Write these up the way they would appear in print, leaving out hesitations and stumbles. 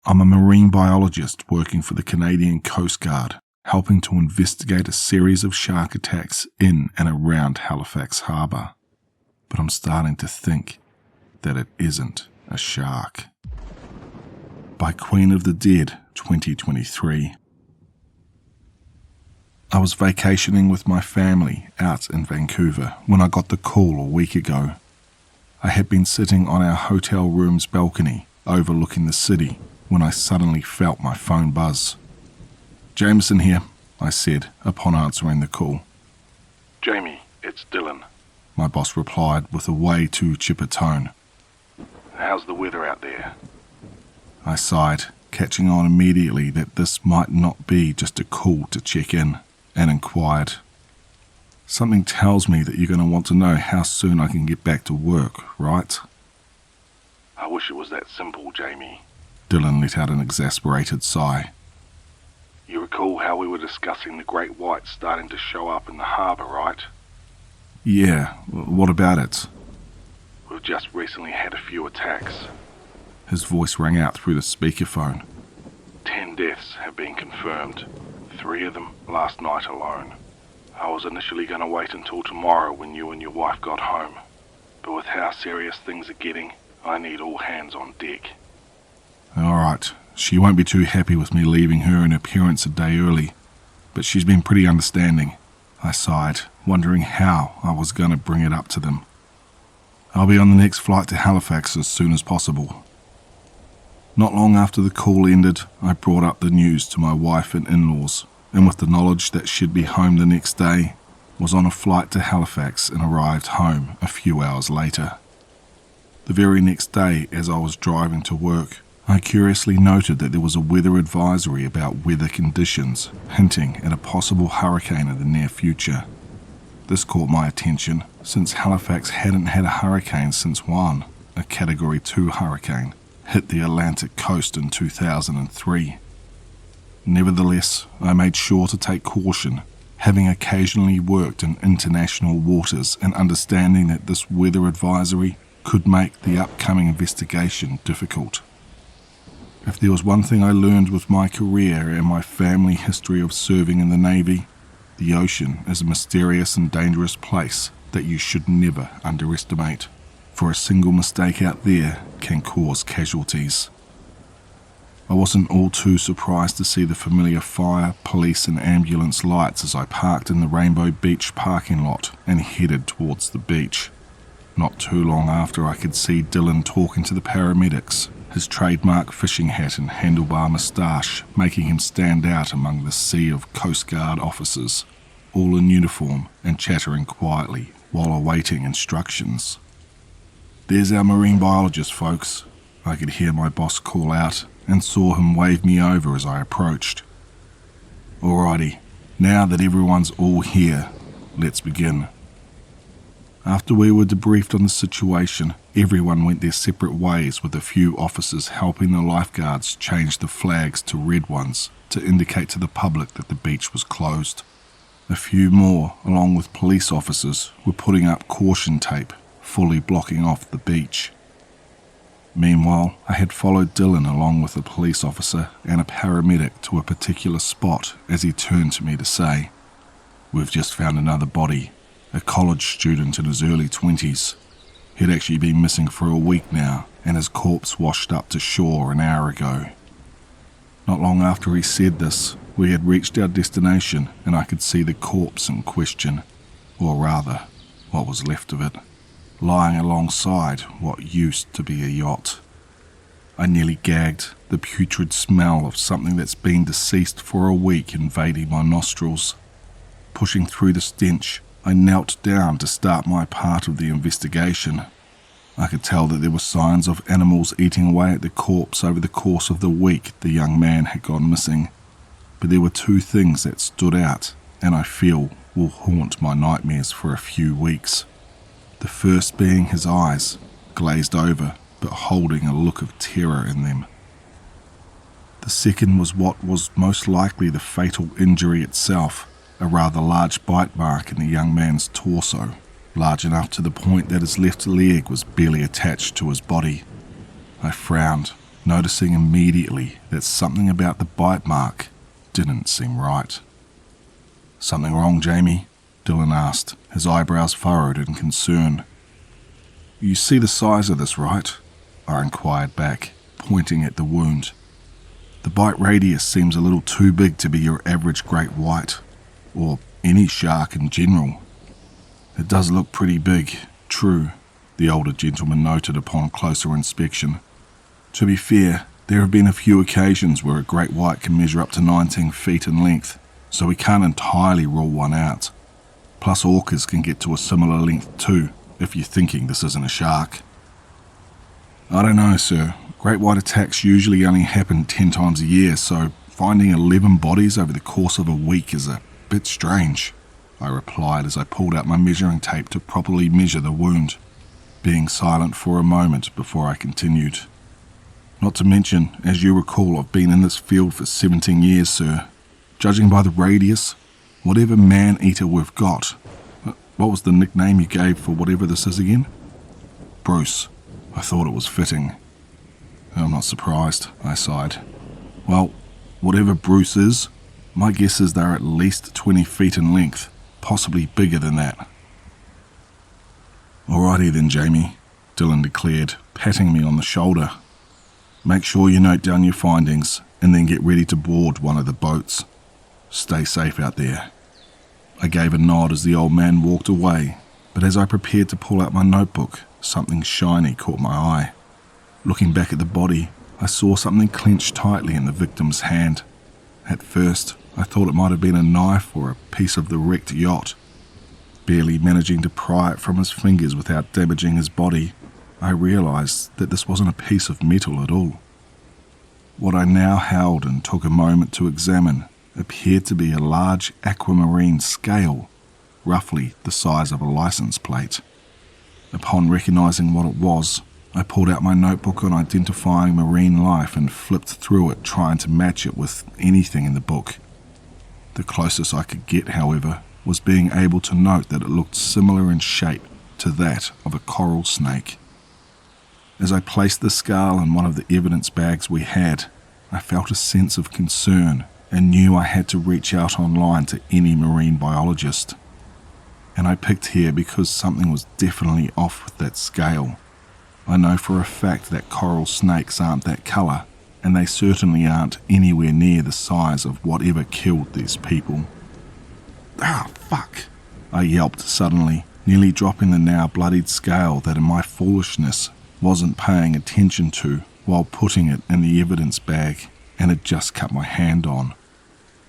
I'm a marine biologist working for the Canadian Coast Guard, helping to investigate a series of shark attacks in and around Halifax Harbour. But I'm starting to think that it isn't a shark. By Queen of the Dead, 2023. I was vacationing with my family out in Vancouver when I got the call a week ago. I had been sitting on our hotel room's balcony overlooking the city when I suddenly felt my phone buzz. "Jameson here," I said upon answering the call. "Jamie, it's Dylan," my boss replied with a way too chipper tone. "How's the weather out there?" I sighed, catching on immediately that this might not be just a call to check in, and inquired, "Something tells me that you're going to want to know how soon I can get back to work, right?" "I wish it was that simple, Jamie." Dylan let out an exasperated sigh. "You recall how we were discussing the great whites starting to show up in the harbour, right?" "Yeah, what about it?" "We've just recently had a few attacks." His voice rang out through the speakerphone. 10 deaths have been confirmed, 3 of them last night alone. I was initially going to wait until tomorrow when you and your wife got home, but with how serious things are getting, I need all hands on deck. Alright, she won't be too happy with me leaving her in appearance a day early, but she's been pretty understanding. I sighed, wondering how I was going to bring it up to them. I'll be on the next flight to Halifax as soon as possible. Not long after the call ended, I brought up the news to my wife and in-laws, and with the knowledge that she'd be home the next day, was on a flight to Halifax and arrived home a few hours later. The very next day, as I was driving to work, I curiously noted that there was a weather advisory about weather conditions, hinting at a possible hurricane in the near future. This caught my attention, since Halifax hadn't had a hurricane since Juan, a Category 2 hurricane, hit the Atlantic coast in 2003. Nevertheless, I made sure to take caution, having occasionally worked in international waters and understanding that this weather advisory could make the upcoming investigation difficult. If there was one thing I learned with my career and my family history of serving in the Navy, the ocean is a mysterious and dangerous place that you should never underestimate, for a single mistake out there can cause casualties. I wasn't all too surprised to see the familiar fire, police and ambulance lights as I parked in the Rainbow Beach parking lot and headed towards the beach. Not too long after, I could see Dylan talking to the paramedics, his trademark fishing hat and handlebar moustache making him stand out among the sea of Coast Guard officers, all in uniform and chattering quietly while awaiting instructions. "There's our marine biologist, folks," I could hear my boss call out, and saw him wave me over as I approached. "Alrighty, now that everyone's all here, let's begin." After we were debriefed on the situation, everyone went their separate ways, with a few officers helping the lifeguards change the flags to red ones to indicate to the public that the beach was closed. A few more, along with police officers, were putting up caution tape, fully blocking off the beach. Meanwhile, I had followed Dylan along with a police officer and a paramedic to a particular spot as he turned to me to say, "We've just found another body, a college student in his early 20s. He'd actually been missing for a week now, and his corpse washed up to shore an hour ago." Not long after he said this, we had reached our destination and I could see the corpse in question, or rather, what was left of it, lying alongside what used to be a yacht. I nearly gagged, the putrid smell of something that's been deceased for a week invading my nostrils. Pushing through the stench, I knelt down to start my part of the investigation. I could tell that there were signs of animals eating away at the corpse over the course of the week the young man had gone missing. But there were two things that stood out, and I feel will haunt my nightmares for a few weeks. The first being his eyes, glazed over but holding a look of terror in them. The second was what was most likely the fatal injury itself, a rather large bite mark in the young man's torso, large enough to the point that his left leg was barely attached to his body. I frowned, noticing immediately that something about the bite mark didn't seem right. "Something wrong, Jamie?" Dylan asked, his eyebrows furrowed in concern. "You see the size of this, right?" I inquired back, pointing at the wound. "The bite radius seems a little too big to be your average great white, or any shark in general." "It does look pretty big, true," the older gentleman noted upon closer inspection. "To be fair, there have been a few occasions where a great white can measure up to 19 feet in length, so we can't entirely rule one out. Plus orcas can get to a similar length too, if you're thinking this isn't a shark." "I don't know, sir. Great white attacks usually only happen 10 times a year, so finding 11 bodies over the course of a week is a bit strange," I replied as I pulled out my measuring tape to properly measure the wound, being silent for a moment before I continued. "Not to mention, as you recall, I've been in this field for 17 years, sir. Judging by the radius, whatever man-eater we've got..." "What was the nickname you gave for whatever this is again?" "Bruce. I thought it was fitting." "I'm not surprised," I sighed. "Well, whatever Bruce is, my guess is they're at least 20 feet in length, possibly bigger than that." "Alrighty then, Jamie," Dylan declared, patting me on the shoulder. "Make sure you note down your findings and then get ready to board one of the boats. Stay safe out there." I gave a nod as the old man walked away, but as I prepared to pull out my notebook, something shiny caught my eye. Looking back at the body, I saw something clenched tightly in the victim's hand. At first, I thought it might have been a knife or a piece of the wrecked yacht. Barely managing to pry it from his fingers without damaging his body, I realized that this wasn't a piece of metal at all. What I now held and took a moment to examine appeared to be a large aquamarine scale, roughly the size of a license plate. Upon recognizing what it was, I pulled out my notebook on identifying marine life and flipped through it, trying to match it with anything in the book. The closest I could get, however, was being able to note that it looked similar in shape to that of a coral snake. As I placed the skull in one of the evidence bags we had, I felt a sense of concern and knew I had to reach out online to any marine biologist. And I picked here because something was definitely off with that scale. I know for a fact that coral snakes aren't that colour, and they certainly aren't anywhere near the size of whatever killed these people. "Ah, fuck!" I yelped suddenly, nearly dropping the now bloodied scale that in my foolishness wasn't paying attention to while putting it in the evidence bag and had just cut my hand on.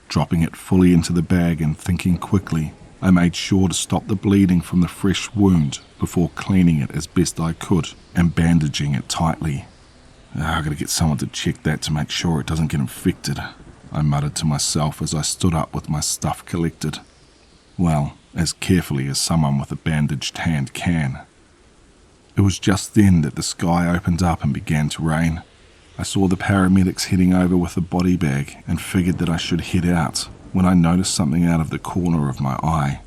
Dropping it fully into the bag and thinking quickly, I made sure to stop the bleeding from the fresh wound before cleaning it as best I could and bandaging it tightly. "I've got to get someone to check that to make sure it doesn't get infected," I muttered to myself as I stood up with my stuff collected. Well, as carefully as someone with a bandaged hand can. It was just then that the sky opened up and began to rain. I saw the paramedics heading over with a body bag and figured that I should head out when I noticed something out of the corner of my eye.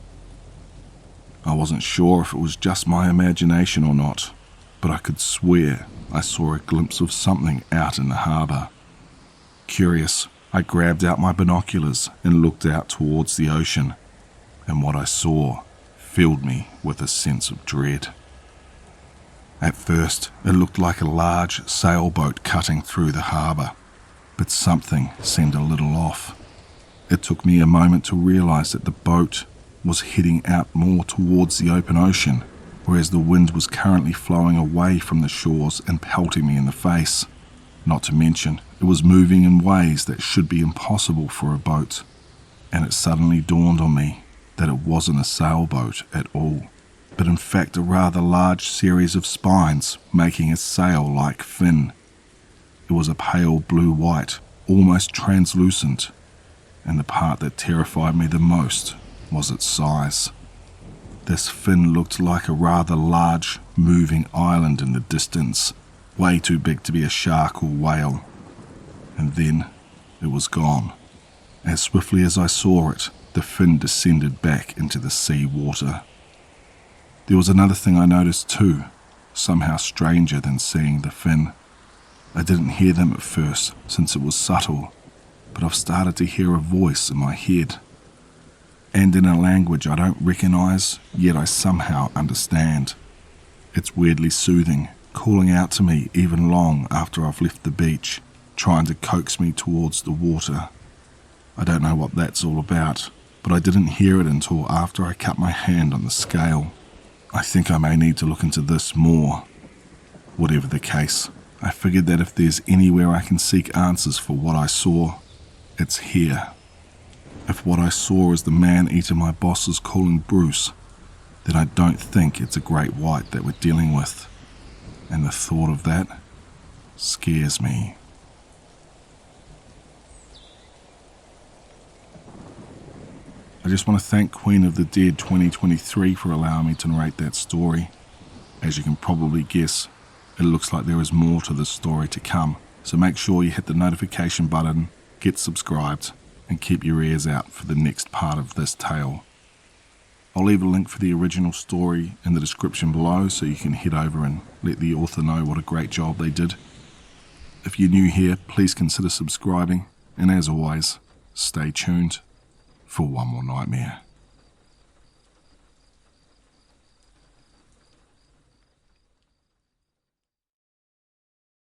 I wasn't sure if it was just my imagination or not, but I could swear I saw a glimpse of something out in the harbour. Curious, I grabbed out my binoculars and looked out towards the ocean, and what I saw filled me with a sense of dread. At first, it looked like a large sailboat cutting through the harbour, but something seemed a little off. It took me a moment to realise that the boat was heading out more towards the open ocean, whereas the wind was currently flowing away from the shores and pelting me in the face. Not to mention, it was moving in ways that should be impossible for a boat. And it suddenly dawned on me that it wasn't a sailboat at all, but in fact a rather large series of spines making a sail-like fin. It was a pale blue-white, almost translucent, and the part that terrified me the most was its size. This fin looked like a rather large, moving island in the distance, way too big to be a shark or whale. And then it was gone. As swiftly as I saw it, the fin descended back into the sea water. There was another thing I noticed too, somehow stranger than seeing the fin. I didn't hear them at first since it was subtle, but I've started to hear a voice in my head. And in a language I don't recognise, yet I somehow understand. It's weirdly soothing, calling out to me even long after I've left the beach, trying to coax me towards the water. I don't know what that's all about, but I didn't hear it until after I cut my hand on the scale. I think I may need to look into this more. Whatever the case, I figured that if there's anywhere I can seek answers for what I saw, it's here. If what I saw is the man-eater my boss is calling Bruce, then I don't think it's a great white that we're dealing with. And the thought of that scares me. I just want to thank Queen of the Dead 2023 for allowing me to narrate that story. As you can probably guess, it looks like there is more to this story to come, so make sure you hit the notification button, get subscribed, and keep your ears out for the next part of this tale. I'll leave a link for the original story in the description below so you can head over and let the author know what a great job they did. If you're new here, please consider subscribing, and as always, stay tuned for one more nightmare.